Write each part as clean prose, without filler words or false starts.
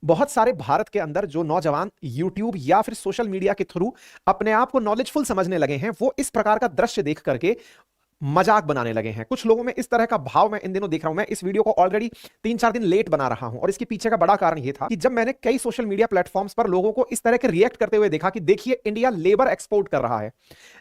बहुत सारे भारत के अंदर जो नौजवान यूट्यूब या फिर सोशल मीडिया के थ्रू अपने आप को नॉलेजफुल समझने लगे हैं, वो इस प्रकार का दृश्य देख करके मजाक बनाने लगे हैं। कुछ लोगों में इस तरह का भाव मैं इन दिनों देख रहा हूं। मैं इस वीडियो को ऑलरेडी 3-4 दिन लेट बना रहा हूं और इसके पीछे का बड़ा कारण यह था कि जब मैंने कई सोशल मीडिया प्लेटफॉर्म्स पर लोगों को इस तरह के रिएक्ट करते हुए देखा कि देखिए इंडिया लेबर एक्सपोर्ट कर रहा है,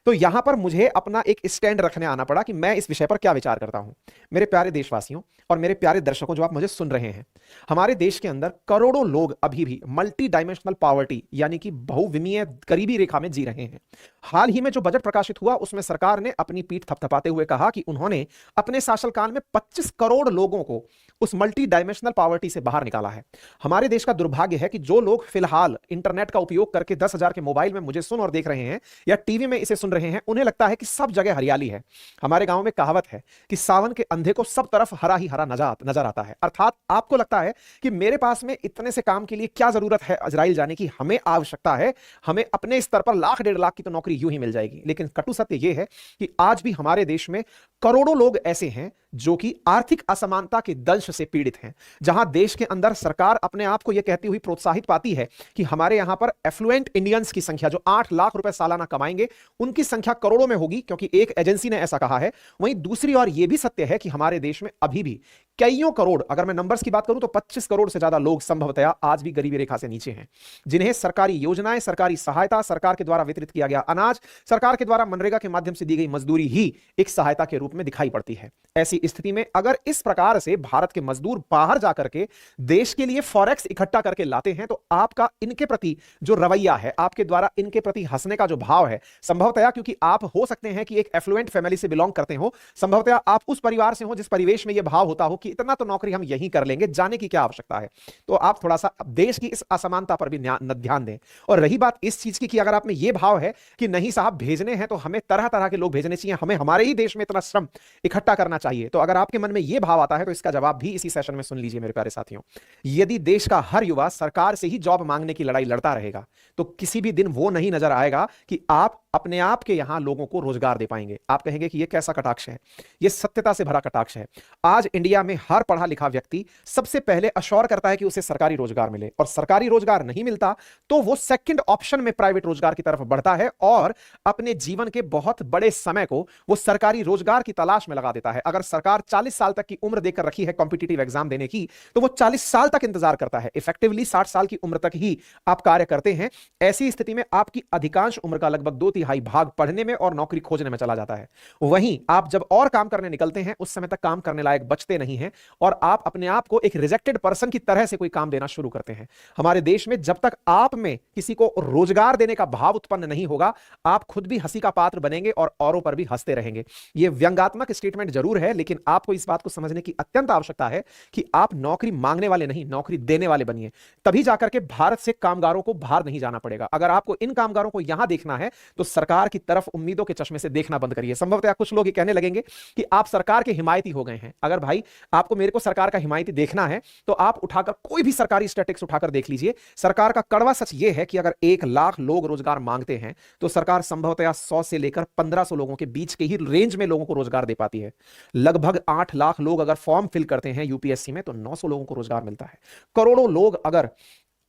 तो यहां पर मुझे अपना एक स्टैंड रखने आना पड़ा कि मैं इस विषय पर क्या विचार करता हूं। मेरे प्यारे देशवासियों और मेरे प्यारे दर्शकों जो आप मुझे सुन रहे हैं, हमारे देश के अंदर करोड़ों लोग अभी भी मल्टी डायमेंशनल पॉवर्टी यानी कि बहुविमीय गरीबी रेखा में जी रहे हैं। हाल ही में जो बजट प्रकाशित हुआ उसमें सरकार ने अपनी पीठ थपथपाते हुए कहा कि उन्होंने अपने शासनकाल में 25 करोड़ लोगों को उस मल्टी डायमेंशनल पॉवर्टी से बाहर निकाला है। हमारे देश का दुर्भाग्य है कि जो लोग फिलहाल इंटरनेट का उपयोग करके 10,000 के मोबाइल में मुझे सुन और देख रहे हैं या टीवी में इसे सुन रहे हैं, उन्हें लगता है कि सब जगह हरियाली है। हमारे गांव में कहावत है कि सावन के अंधे को सब तरफ हरा ही हरा नजर आता है। अर्थात आपको लगता है कि मेरे पास में इतने से काम के लिए क्या जरूरत है इजराइल जाने की, हमें आवश्यकता है, हमें अपने स्तर पर लाख 1.5 लाख की तो नौकरी यूं ही मिल जाएगी। लेकिन कटु सत्य यह है कि आज भी हमारे देश में करोड़ों लोग ऐसे हैं जो कि आर्थिक असमानता के दंश से पीड़ित हैं। जहां देश के अंदर सरकार अपने आप को यह कहती हुई प्रोत्साहित पाती है कि हमारे यहां पर एफ्लुएंट इंडियंस की संख्या जो 8 लाख रुपए सालाना कमाएंगे उनकी संख्या करोड़ों में होगी, क्योंकि एक एजेंसी ने ऐसा कहा है। वहीं दूसरी ओर यह भी सत्य है कि हमारे देश में अभी भी कईयों करोड़, अगर मैं नंबर्स की बात करूं तो 25 करोड़ से ज्यादा लोग संभवतया आज भी गरीबी रेखा से नीचे हैं, जिन्हें सरकारी योजनाएं, सरकारी सहायता, सरकार के द्वारा वितरित किया गया अनाज, सरकार के द्वारा मनरेगा के माध्यम से दी गई मजदूरी ही एक सहायता के रूप में दिखाई पड़ती है। ऐसी स्थिति में अगर इस प्रकार से भारत के मजदूर बाहर जाकर के देश के लिए फॉरेक्स इकट्ठा करके लाते हैं, तो आपका इनके प्रति जो रवैया है, आपके द्वारा इनके प्रति हंसने का जो भाव है, संभवतया क्योंकि आप हो सकते हैं कि एक एफ्लुएंट फैमिली से बिलोंग करते हो, संभवतया आप उस परिवार से हो जिस परिवेश में यह भाव होता हो कि इतना तो नौकरी हम यहीं कर लेंगे, जाने की क्या आवश्यकता है। तो आप थोड़ा सा देश की इस असमानता पर भी ध्यान दें। और रही बात इस चीज की कि अगर आप में यह भाव है कि नहीं साहब भेजने हैं तो हमें तरह तरह के लोग भेजने चाहिए, हमें हमारे ही देश में इतना श्रम इकट्ठा करना चाहिए, तो अगर आपके मन में यह भाव आता है तो इसका जवाब भी इसी सेशन में सुन लीजिए मेरे प्यारे साथियों। यदि देश का हर युवा सरकार से ही जॉब मांगने की लड़ाई लड़ता रहेगा तो किसी भी दिन वो नहीं नजर आएगा कि आप अपने आप के यहां लोगों को रोजगार दे पाएंगे। आप कहेंगे कि यह कैसा कटाक्ष है? यह सत्यता से भरा कटाक्ष है। आज इंडिया में हर पढ़ा लिखा व्यक्ति सबसे पहले अश्योर करता है कि उसे सरकारी रोजगार मिले, और सरकारी रोजगार नहीं मिलता तो वो सेकंड ऑप्शन में प्राइवेट रोजगार की तरफ बढ़ता है और अपने जीवन के बहुत बड़े समय को वो सरकारी रोजगार की तलाश में लगा देता है। अगर सरकार 40 साल तक की उम्र देकर रखी है कॉम्पिटिटिव एग्जाम देने की, तो वो 40 साल तक इंतजार करता है। इफेक्टिवली 60 साल की उम्र तक ही आप कार्य करते हैं। ऐसी स्थिति में आपकी अधिकांश उम्र का लगभग 2/3 भाग पढ़ने में और नौकरी खोजने में चला जाता है। वहीं आप जब और काम करने निकलते हैं उस समय तक काम करने लायक बचते नहीं हैं और आप अपने आप को एक रिजेक्टेड पर्सन की तरह से कोई काम देना शुरू करते हैं। हमारे देश में जब तक आप में किसी को रोजगार देने का भाव उत्पन्न नहीं होगा, आप खुद भी हंसी का पात्र बनेंगे और औरों पर भी हंसते रहेंगे। यह व्यंग्यात्मक स्टेटमेंट जरूर है, लेकिन आपको इस बात को समझने की अत्यंत आवश्यकता है कि आप नौकरी मांगने वाले नहीं, नौकरी देने वाले बनिए। तभी जाकर के भारत से कामगारों को बाहर नहीं जाना पड़ेगा। अगर आपको इन कामगारों को यहां देखना है तो सरकार की तरफ उम्मीदों के चश्मे से देखना बंद करिए। संभवतः कुछ लोग ये कहने लगेंगे कि आप सरकार के हिमायती हो गए हैं। अगर भाई आपको मेरे को सरकार का हिमायती देखना है तो आप उठाकर कोई भी सरकारी स्टैटिस्टिक्स उठाकर देख लीजिए। सरकार का कड़वा सच यह है कि अगर 1 लाख लोग रोजगार मांगते हैं तो सरकार संभवतः 100 से लेकर 1500 लोगों के बीच के ही रेंज में लोगों को रोजगार दे पाती है। लगभग 8 लाख लोग अगर फॉर्म फिल करते हैं यूपीएससी में तो 900 लोगों को रोजगार मिलता है। करोड़ों लोग अगर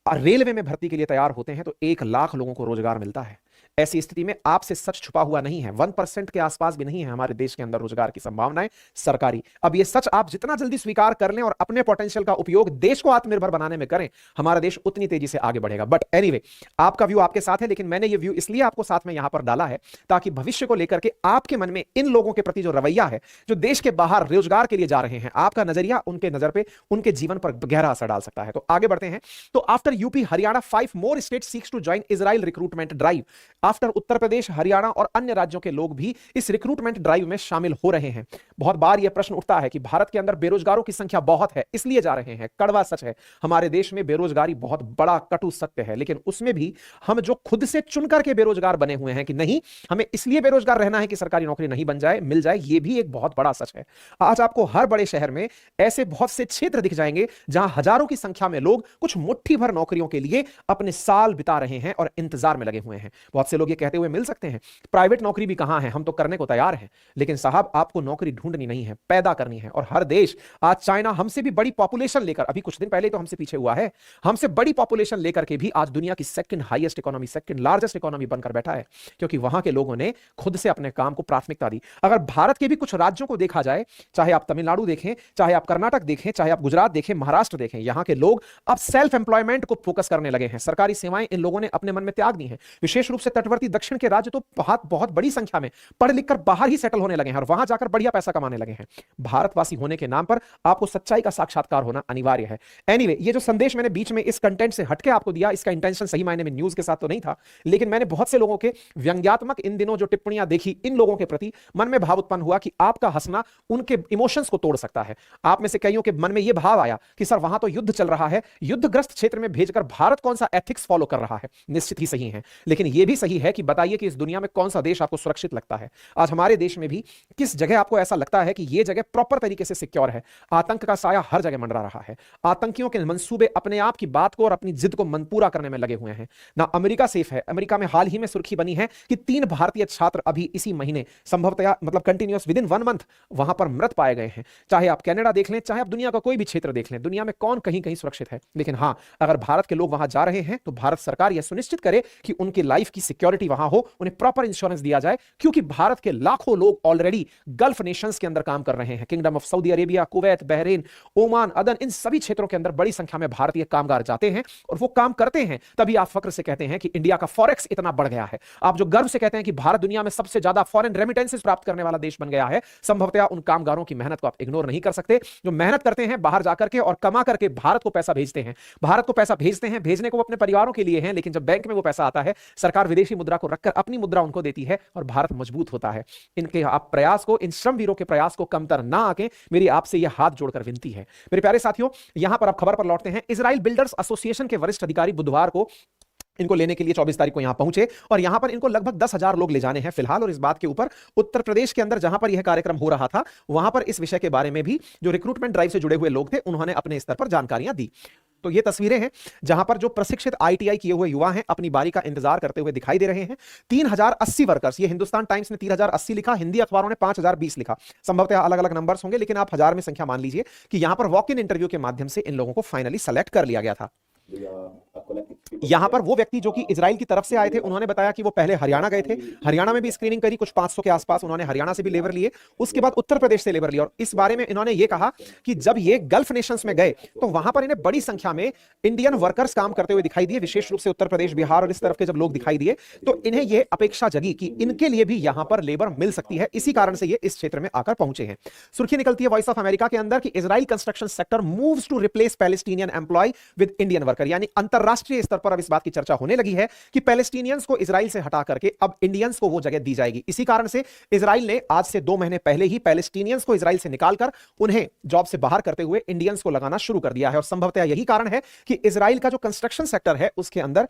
रेलवे में भर्ती के लिए तैयार होते हैं तो 1 लाख लोगों को रोजगार मिलता है। ऐसी स्थिति में आपसे सच छुपा हुआ नहीं है। 1% के आसपास भी नहीं है हमारे देश के अंदर रोजगार की संभावनाएं सरकारी। अब यह सच आप जितना जल्दी स्वीकार कर लें और अपने पोटेंशियल का उपयोग देश को आत्मनिर्भर बनाने में करें, हमारा देश उतनी तेजी से आगे बढ़ेगा। बट एनीवे, आपका व्यू आपके साथ है, लेकिन मैंने यह व्यू इसलिए आपको साथ में यहां पर डाला है ताकि भविष्य को लेकर के आपके मन में इन लोगों के प्रति जो रवैया है, जो देश के बाहर रोजगार के लिए जा रहे हैं, आपका नजरिया उनके नजर पे, उनके जीवन पर गहरा असर डाल सकता है। तो आगे बढ़ते हैं। तो after UP Haryana 5 more states seeks to join Israel recruitment drive। After Uttar Pradesh, Haryana और अन्य राज्यों के लोग भी इस रिक्रूटमेंट ड्राइव में शामिल हो रहे हैं। बहुत बार यह प्रश्न उठता है कि भारत के अंदर बेरोजगारों की संख्या बहुत है इसलिए जा रहे हैं। कड़वा सच है, हमारे देश में बेरोजगारी बहुत बड़ा कटु सत्य है, लेकिन उसमें भी हम जो खुद से चुनकर के बेरोजगार बने हुए हैं कि नहीं हमें इसलिए बेरोजगार रहना है कि सरकारी नौकरी नहीं बन जाए, मिल जाए, यह भी एक बहुत बड़ा सच है। आज आपको हर बड़े शहर में ऐसे बहुत से क्षेत्र दिख जाएंगे जहां हजारों की संख्या में लोग कुछ मुट्ठी भर नौकरियों के लिए अपने साल बिता रहे हैं और इंतजार में लगे हुए हैं। बहुत से लोग ये कहते हुए मिल सकते हैं, प्राइवेट नौकरी भी कहां है, हम तो करने को तैयार हैं। लेकिन साहब, आपको नौकरी ढूंढनी नहीं है, पैदा करनी है। और हर देश, आज चाइना हमसे भी बड़ी पॉपुलेशन लेकर, अभी कुछ दिन पहले तो हमसे पीछे हुआ है, हमसे बड़ी पॉपुलेशन लेकर के भी आज दुनिया की second highest economy, second largest economy बनकर बैठा है, क्योंकि वहां के लोगों ने खुद से अपने काम को प्राथमिकता दी। अगर भारत के भी कुछ राज्यों को देखा जाए, चाहे आप तमिलनाडु देखें, चाहे आप कर्नाटक देखें, चाहे आप गुजरात देखें, महाराष्ट्र देखें, यहां के लोग अब सेल्फ एम्प्लॉयमेंट को फोकस करने लगे हैं। सरकारी सेवाएं इन लोगों ने अपने मन में त्याग दी हैं। विशेष रूप से तटवर्ती दक्षिण के राज्य तो बहुत बड़ी संख्या में पढ़ लिखकर बाहर ही सेटल होने लगे हैं और वहां जाकर बढ़िया पैसा कमाने लगे हैं। भारतवासी होने के नाम पर आपको सच्चाई का साक्षात्कार होना अनिवार्य है। एनीवे, ये जो संदेश मैंने बीच में इस कंटेंट से हटके आपको दिया, इसका इंटेंशन सही मायने में न्यूज के साथ तो नहीं था, लेकिन मैंने बहुत से लोगों के व्यंग्यात्मक इन दिनों जो टिप्पणियां देखी, इन लोगों के प्रति मन में भाव उत्पन्न हुआ कि आपका हंसना उनके इमोशंस को तोड़ सकता है। आप में से कईयों के मन में यह भाव आया कि सर वहां तो युद्ध चल रहा है, युद्धग्रस्त क्षेत्र में भेजकर भारत कौन सा एथिक्स फॉलो कर रहा है। निश्चित ही सही है, लेकिन यह भी सही है कि बताइए कि इस दुनिया में कौन सा देश आपको सुरक्षित लगता है। आज हमारे देश में भी किस जगह आपको ऐसा लगता है कि यह जगह प्रॉपर तरीके से सिक्योर है? आतंक का साया हर जगह मंडरा रहा है। आतंकियों के मंसूबे अपने आप की बात को और अपनी जिद को पूरा करने में लगे हुए हैं। ना अमेरिका सेफ है। अमेरिका में हाल ही में सुर्खी बनी है कि 3 भारतीय छात्र अभी इसी महीने संभवतः मतलब कंटिन्यूअस विद इन 1 मंथ वहां पर मृत पाए गए हैं। चाहे आप कनाडा देख लें, चाहे आप दुनिया का कोई भी क्षेत्र देख लें, दुनिया में कौन कहीं कहीं सुरक्षित है। लेकिन हां, अगर भारत के लोग वहां जा रहे हैं तो भारत सरकार यह सुनिश्चित करे कि उनकी लाइफ की सिक्योरिटी वहां हो, उन्हें प्रॉपर इंश्योरेंस दिया जाए, क्योंकि भारत के लाखों लोग ऑलरेडी गल्फ नेशंस के अंदर काम कर रहे हैं। Kingdom of Saudi Arabia, Kuwait, Bahrain, Oman, अदन, इन सभी क्षेत्रों के अंदर बड़ी संख्या में भारतीय कामगार जाते हैं और वो काम करते हैं। तभी आप फक्र से कहते हैं कि इंडिया का फॉरेक्स इतना बढ़ गया है। आप जो गर्व से कहते हैं कि भारत दुनिया में सबसे ज्यादा फॉरेन रेमिटेंसेस प्राप्त करने वाला देश बन गया है, संभवतः उन कामगारों की मेहनत को आप इग्नोर नहीं कर सकते, जो मेहनत करते हैं बाहर जाकर के और कमा करके भारत को पैसा भेजते हैं। भारत को पैसा भेजते हैं, भेजने को वो अपने परिवारों के लिए हैं, लेकिन जब बैंक में वो पैसा आता है, सरकार विदेशी मुद्रा को रखकर अपनी मुद्रा उनको देती है और भारत मजबूत होता है। इनके आप प्रयास को, इन श्रमवीरों के प्रयास को कमतर ना आके मेरी आपसे यह हाथ जोड़कर विनती है। मेरे प्यारे साथियों, यहां पर आप खबर पर लौटते हैं। इजराइल बिल्डर्स एसोसिएशन के वरिष्ठ अधिकारी बुधवार को इनको लेने के लिए 24 तारीख को यहां पहुंचे और यहां पर इनको लगभग 10,000 लोग ले जाने हैं फिलहाल। और इस बात के ऊपर उत्तर प्रदेश के अंदर जहां पर यह कार्यक्रम हो रहा था, वहां पर इस विषय के बारे में भी जो रिक्रूटमेंट ड्राइव से जुड़े हुए लोग थे, उन्होंने अपने स्तर पर जानकारियां दी। तो ये तस्वीरें हैं जहां पर जो प्रशिक्षित आईटीआई किए हुए युवा हैं, अपनी बारी का इंतजार करते हुए दिखाई दे रहे हैं। 3080 वर्कर्स, ये हिंदुस्तान टाइम्स ने 3080 लिखा, हिंदी अखबारों ने 5020 लिखा, संभवतः अलग अलग नंबर्स होंगे, लेकिन आप हजार में संख्या मान लीजिए कि यहां पर वॉक इन इंटरव्यू के माध्यम से इन लोगों को फाइनली सेलेक्ट कर लिया गया था। यहां पर वो व्यक्ति जो कि इजराइल की तरफ से आए थे, उन्होंने बताया कि वो पहले हरियाणा गए थे, हरियाणा में भी स्क्रीनिंग करी, कुछ 500 के आसपास उन्होंने हरियाणा से भी लेबर लिए, उसके बाद उत्तर प्रदेश से लेबर लिया। और इस बारे में इन्होंने ये कहा कि जब ये गल्फ नेशंस में गए तो वहां पर इन्हें बड़ी संख्या में इंडियन वर्कर्स काम करते हुए दिखाई दिए, विशेष रूप से उत्तर प्रदेश, बिहार और इस तरफ के जब लोग दिखाई दिए तो इन्हें यह अपेक्षा जगी कि इनके लिए भी यहां पर लेबर मिल सकती है। इसी कारण से ये इस क्षेत्र में आकर पहुंचे हैं। सुर्खी निकलती है वॉइस ऑफ अमेरिका के अंदर कि Israel construction sector moves to replace Palestinian employ with Indian worker, यानी अंतरराष्ट्रीय स्तर पर अब इस बात की चर्चा होने लगी है कि पैलेस्टीनियंस को इजराइल से हटा करके अब इंडियंस को वो जगह दी जाएगी। इसी कारण से इजराइल ने आज से 2 महीने पहले ही पैलेस्टीनियंस को इजराइल से निकालकर उन्हें जॉब से बाहर करते हुए इंडियंस को लगाना शुरू कर दिया है। और संभवतः यही कारण है कि इजराइल का जो कंस्ट्रक्शन सेक्टर है उसके अंदर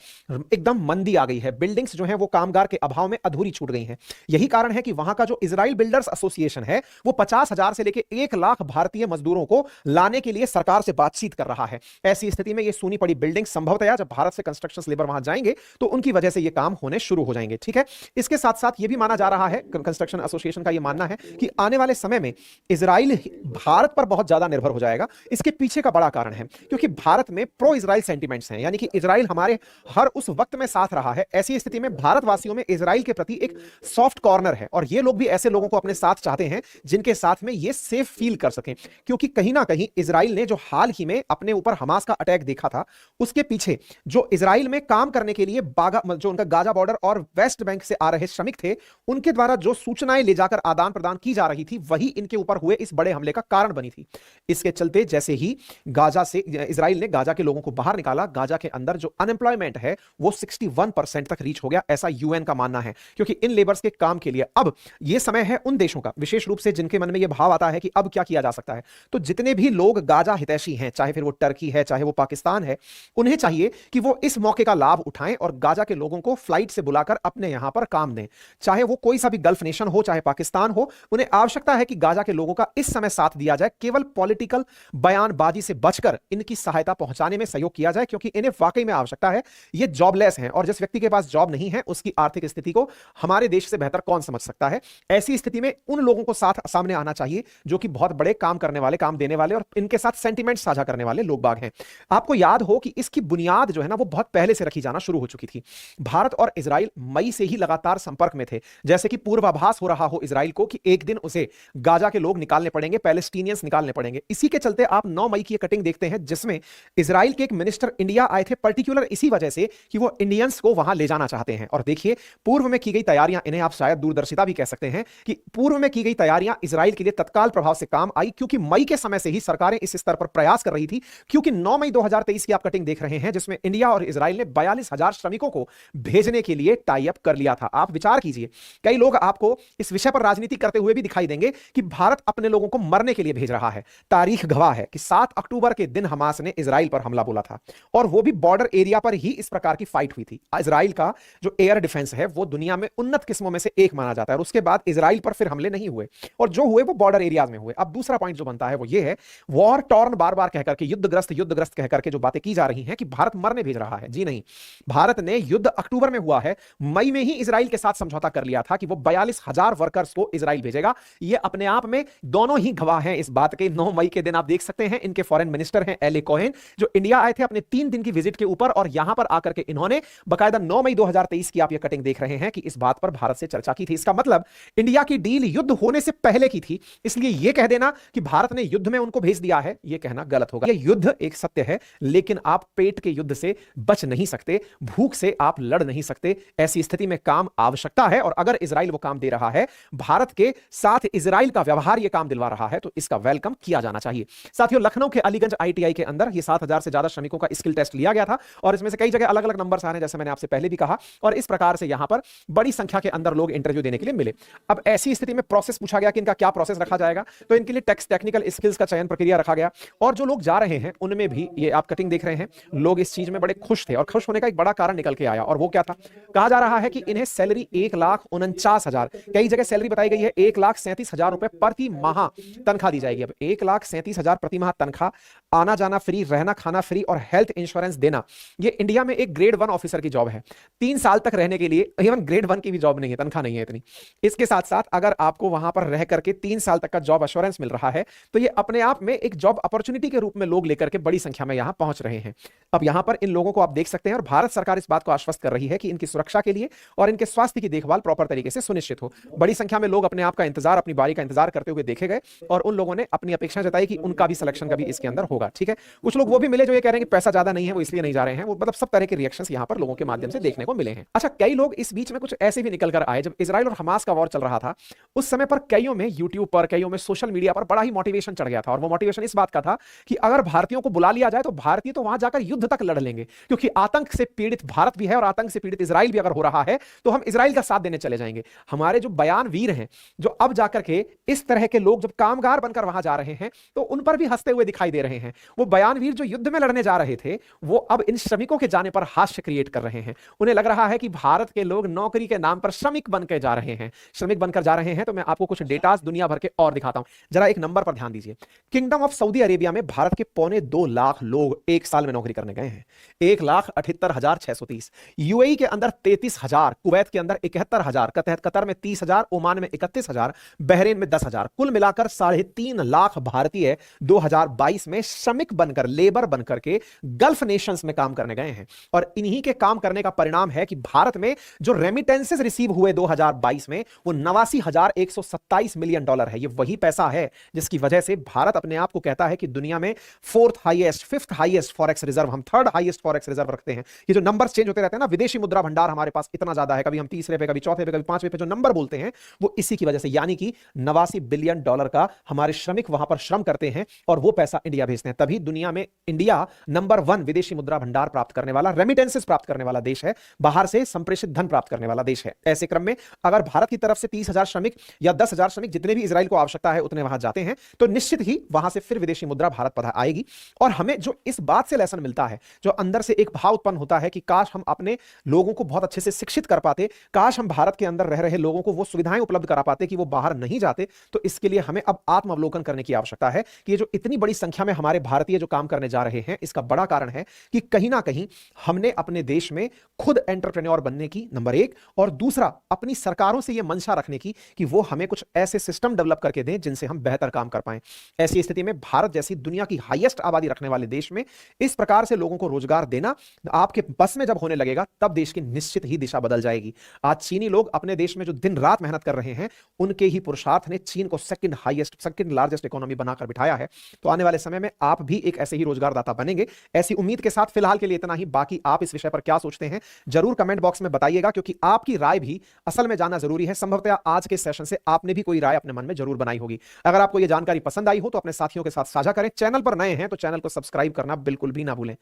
एकदम मंदी आ गई है। बिल्डिंग्स जो है वो कामगार के अभाव में अधूरी छूट गई हैं। यही कारण है कि वहां का जो इजराइल बिल्डर्स एसोसिएशन है वो 50,000 से लेकर 1 लाख भारतीय मजदूरों को लाने के लिए सरकार से बातचीत कर रहा है। ऐसी स्थिति में ये सूनी पड़ी बिल्डिंग संभवतः जब भारत से कंस्ट्रक्शन लेबर वहां जाएंगे तो उनकी वजह से ये काम होने शुरू हो जाएंगे। ठीक है, इसके साथ साथ ये भी माना जा रहा है, कंस्ट्रक्शन एसोसिएशन का ये मानना है कि आने वाले समय में इजराइल भारत पर बहुत ज्यादा निर्भर हो जाएगा। इसके पीछे का बड़ा कारण है क्योंकि भारत में प्रो इजराइल सेंटीमेंट्स हैं, यानी कि इजराइल हमारे हर उस वक्त में साथ रहा है। ऐसी स्थिति में भारतवासियों में इजराइल के प्रति एक सॉफ्ट कॉर्नर है और ये लोग भी ऐसे लोगों को अपने साथ चाहते हैं जिनके साथ में ये सेफ फील कर सकें। क्योंकि कहीं ना कहीं इजराइल ने जो हाल ही में अपने ऊपर हमास का अटैक देखा था, उसके पीछे जो इजराइल में काम करने के लिए जो उनका गाजा बॉर्डर और वेस्ट बैंक से आ रहे श्रमिक थे, उनके द्वारा जो सूचनाएं ले जाकर आदान प्रदान की जा रही थी, वही इनके ऊपर हुए इस बड़े हमले का कारण बनी थी। इसके चलते जैसे ही गाजा से इजराइल ने गाजा के लोगों को बाहर निकाला, गाजा के अंदर जो अनएम्प्लॉयमेंट है वो 61% तक रीच हो गया, ऐसा यूएन का मानना है। क्योंकि इन लेबर्स के काम के लिए अब यह समय है उन देशों का, विशेष रूप से जिनके मन में यह भाव आता है कि अब क्या किया जा सकता है, तो जितने भी लोग गाजा हितैषी हैं, चाहे फिर वो टर्की है, चाहे वो पाकिस्तान है, उन्हें चाहिए कि वो वो इस मौके का लाभ उठाएं और गाजा के लोगों को फ्लाइट से बुलाकर अपने यहां पर काम दें। चाहे वो कोई सा भी गल्फ नेशन हो, चाहे पाकिस्तान हो, उन्हें आवश्यकता है कि गाजा के लोगों का इस समय साथ दिया जाए। केवल पॉलिटिकल बयानबाजी से बचकर इनकी सहायता पहुंचाने में सहयोग किया जाए, क्योंकि इन्हें वाकई में आवश्यकता है। ये जॉबलेस हैं और जिस व्यक्ति के पास जॉब नहीं है उसकी आर्थिक स्थिति को हमारे देश से बेहतर कौन समझ सकता है। ऐसी स्थिति में उन लोगों को साथ सामने आना चाहिए जो कि बहुत बड़े काम करने वाले, काम देने वाले और इनके साथ सेंटीमेंट साझा करने वाले लोग बाग हैं। आपको याद हो कि इसकी बुनियाद जो है ना वो बहुत पहले से रखी जाना शुरू हो चुकी थी। भारत और इजराइल मई से ही लगातार संपर्क में थे, जैसे कि पूर्वाभास हो रहा हो इजराइल को कि एक दिन उसे गाजा के लोग निकालने पड़ेंगे, पैलेस्टीनियंस निकालने पड़ेंगे। इसी के चलते आप 9 मई की कटिंग देखते हैं जिसमें इजराइल के एक मिनिस्टर इंडिया आए थे, पर्टिकुलर इसी वजह से कि वो इंडियंस को वहां ले जाना चाहते हैं। और देखिए पूर्व में की गई तैयारियां, इन्हें आप शायद दूरदर्शिता भी कह सकते हैं कि पूर्व में की गई तैयारियां इजराइल के लिए तत्काल प्रभाव से काम आई, क्योंकि मई के समय से ही सरकारें इस स्तर पर प्रयास कर रही थी। क्योंकि 9 मई 2023 की आप कटिंग देख रहे हैं जिसमें इंडिया और इजराइल ने 42,000 श्रमिकों को भेजने के लिए टाई अप कर लिया था। आप विचार कीजिए, कई लोग आपको इस विषय पर राजनीति करते हुए भी दिखाई देंगे कि भारत अपने लोगों को मरने के लिए भेज रहा है। तारीख गवाह है कि 7 अक्टूबर के दिन हमास ने इजराइल पर हमला बोला था और वो भी बॉर्डर एरिया पर ही इस प्रकार की फाइट हुई थी। इजराइल का जो एयर डिफेंस है वो दुनिया में उन्नत किस्मों में से एक माना जाता है और उसके बाद इजराइल पर फिर हमले नहीं हुए और जो हुए वो बॉर्डर एरियाज में हुए। अब दूसरा पॉइंट जो बनता है वो ये है, वॉर टॉर्न बार बार कहकर के युद्धग्रस्त कहकर के जो बातें की जा रही हैं कि भारत मरने भेज रहा है। जी नहीं, भारत ने युद्ध अक्टूबर में हुआ है, मई में ही इजराइल के साथ समझौता कर लिया था कि वो 42,000 वर्कर्स को इजराइल भेजेगा। ये अपने आप में दोनों ही गवाह हैं इस बात के। 9 मई के दिन आप देख सकते हैं इनके फॉरेन मिनिस्टर हैं एले कोहेन, जो इंडिया आए थे अपने 3 दिन की विजिट के ऊपर और यहां पर आकर के इन्होंने बकायदा 9 मई 2023 की आप ये कटिंग देख रहे हैं कि इस बात पर भारत से चर्चा की थी। इसका मतलब इंडिया की डील युद्ध होने से पहले की थी। इसलिए यह कह देना कि भारत ने युद्ध में उनको भेज दिया है, यह कहना गलत होगा। यह युद्ध एक सत्य है, लेकिन आप पेट के युद्ध से बच नहीं सकते, भूख से आप लड़ नहीं सकते। ऐसी स्थिति में काम आवश्यकता है और अगर इजराइल वो काम दे रहा है, भारत के साथ इजराइल का व्यवहार यह काम दिलवा रहा है, तो इसका वेलकम किया जाना चाहिए। साथियों, लखनऊ के अलीगंज आईटीआई के अंदर ये 7,000 से ज्यादा श्रमिकों का स्किल टेस्ट लिया गया था और इसमें से कई जगह अलग अलग नंबर्स आ रहे हैं, जैसे मैंने आपसे पहले भी कहा, और इस प्रकार से यहां पर बड़ी संख्या के अंदर लोग इंटरव्यू देने के लिए मिले। अब ऐसी स्थिति में प्रोसेस पूछा गया कि इनका क्या प्रोसेस रखा जाएगा, तो इनके लिए टेक्निकल स्किल्स का चयन प्रक्रिया रखा गया और जो लोग जा रहे हैं उनमें भी, ये आप कटिंग देख रहे हैं, लोग इस चीज में बड़े खुश थे और खुश होने का एक बड़ा कारण निकल के आया और वो क्या था, कहा जा रहा है कि इन्हें सैलरी 1,49,000, कई जगह सैलरी बताई गई है 1,37,000 रुपए प्रति माह तनख्वाह दी जाएगी। अब 1,37,000 प्रति माह तनख्वाह, आना जाना फ्री, रहना खाना फ्री और हेल्थ इंश्योरेंस देना, ये इंडिया में एक ग्रेड 1 ऑफिसर की जॉब है। 3 साल तक रहने के लिए, इवन ग्रेड 1 की भी जॉब नहीं है, तनख्वाह नहीं है इतनी। इसके साथ साथ अगर आपको वहां पर रह करके 3 साल तक का जॉब एश्योरेंस मिल रहा है, तो ये अपने आप में एक जॉब अपॉर्चुनिटी के रूप में लोग लेकर के बड़ी संख्या में यहां पहुंच रहे हैं। अब यहां पर इन लोगों को आप देख सकते हैं और भारत सरकार इस बात को आश्वस्त कर रही है कि इनकी सुरक्षा के लिए और इनके स्वास्थ्य की देखभाल प्रॉपर तरीके से सुनिश्चित हो। बड़ी संख्या में लोग अपने आप का इंतजार, अपनी बारी का इंतजार करते हुए देखे गए और उन लोगों ने अपनी अपेक्षा जताई कि उनका भी सिलेक्शन कभी इसके अंदर होगा। ठीक है, कुछ लोग वो भी मिले जो ये कह रहे हैं कि पैसा ज्यादा नहीं है, वो इसलिए नहीं जा रहे हैं। वो मतलब सब तरह के रिएक्शंस यहां पर लोगों के माध्यम से देखने को मिले हैं। अच्छा, कई लोग इस बीच में कुछ ऐसे भी निकल कर आए, जब इजराइल और हमास का वॉर चल रहा था उस समय पर कईयों में यूट्यूब पर, कईयों में सोशल मीडिया पर बड़ा ही मोटिवेशन चढ़ गया था और वो मोटिवेशन इस बात का था कि अगर भारतीयों को बुला लिया जाए तो भारतीय तो वहां जाकर युद्ध तक लड़ लेंगे, क्योंकि आतंक से पीड़ित भारत भी है और आतंक से पीड़ित इजराइल भी अगर हो रहा है तो हम इजराइल का साथ देने चले जाएंगे। हमारे जो बयान वीर हैं, जो अब जाकर के इस तरह के लोग जब कामगार बनकर वहां जा रहे हैं तो उन पर भी हंसते हुए दिखाई दे रहे हैं। वो बयान वीर जो युद्ध में लड़ने जा रहे थे, वो अब इन श्रमिकों के जाने पर हास्य क्रिएट कर रहे हैं। उन्हें लग रहा है कि भारत के लोग नौकरी के नाम पर श्रमिक बनकर जा रहे हैं, श्रमिक बनकर जा रहे हैं। तो मैं आपको कुछ डेटास दुनिया भर के और दिखाता हूं, जरा एक नंबर पर ध्यान दीजिए। किंगडम ऑफ सऊदी अरेबिया में भारत के 2.25 लाख लोग एक साल में नौकरी करने गए हैं, 1,78,630। यूएई के अंदर 33,000, कुवैत के अंदर 71,000, कतर में 30,000, ओमान में 31,000, बहरीन में 10,000। कुल मिलाकर 3.5 लाख भारतीय 2022 में श्रमिक बनकर, लेबर बनकर के गल्फ नेशंस में काम करने गए हैं। और इन्हीं के काम करने का परिणाम है कि भारत में जो रेमिटेंसेस रिसीव हुए 2022 में, वो 89,127 मिलियन डॉलर है। ये वही पैसा है जिसकी वजह से भारत अपने आप को कहता है कि दुनिया में 4th highest, 5th highest forex reserve, हम 3rd हाईएस्ट फॉरेक्स रिजर्व रखते हैं। ये जो नंबर्स चेंज होते रहते हैं ना, विदेशी मुद्रा भंडार हमारे पास इतना ज्यादा है, कभी हम 3रे पे, कभी 4थे पे, कभी 5वें पे जो नंबर बोलते हैं, वो इसी की वजह से, यानी कि 89 बिलियन डॉलर का हमारे श्रमिक वहां पर श्रम करते हैं और वो पैसा इंडिया भेजते हैं। तभी दुनिया में इंडिया नंबर 1 विदेशी मुद्रा भंडार प्राप्त करने वाला, रेमिटेंसेस प्राप्त करने वाला देश है, बाहर से संप्रेषित धन प्राप्त करने वाला देश है। ऐसे क्रम में अगर भारत की तरफ से 30,000 श्रमिक या 10,000 श्रमिक, जितने भी इजराइल को आवश्यकता है उतने वहां जाते हैं, तो निश्चित ही वहां से फिर विदेशी मुद्रा भारत पता आएगी। और हमें जो इस बात से लेसन मिलता है, जो अंदर अंदर से एक भाव उत्पन्न होता है कि काश हम अपने लोगों को बहुत अच्छे से शिक्षित कर पाते, काश हम भारत के अंदर रह रहे लोगों को वो सुविधाएं उपलब्ध करा पाते कि वो बाहर नहीं जाते। तो इसके लिए हमें अब आत्मावलोकन करने की आवश्यकता है कि ये जो इतनी बड़ी संख्या में हमारे भारतीय जो काम करने जा रहे हैं, इसका बड़ा कारण है कि कहीं ना कहीं हमने अपने देश में खुद एंटरप्रेन्योर बनने की, नंबर एक, और दूसरा अपनी सरकारों से यह मंशा रखने की कि वो हमें कुछ ऐसे सिस्टम डेवलप करके दें जिनसे हम बेहतर काम कर पाएं। ऐसी स्थिति में भारत जैसी दुनिया की हाईएस्ट आबादी रखने वाले देश में इस प्रकार से लोगों को रोजगार देना आपके बस में जब होने लगेगा, तब देश की निश्चित ही दिशा बदल जाएगी। आज चीनी लोग अपने देश में जो दिन रात मेहनत कर रहे हैं, उनके ही पुरुषार्थ ने चीन को second highest, second largest economy बनाकर बिठाया है। तो आने वाले समय में आप भी एक ऐसे ही रोजगारदाता बनेंगे, ऐसी उम्मीद के साथ फिलहाल के लिए इतना ही। बाकी आप इस विषय पर क्या सोचते हैं जरूर कमेंट बॉक्स में बताइएगा, क्योंकि आपकी राय भी असल में जानना जरूरी है। संभवतः आज के सेशन से आपने भी कोई राय अपने मन में जरूर बनाई होगी। अगर आपको यह जानकारी पसंद आई हो तो अपने साथियों के साथ साझा करें। चैनल पर नए हैं तो चैनल को सब्सक्राइब करना बिल्कुल भी ना भूलें।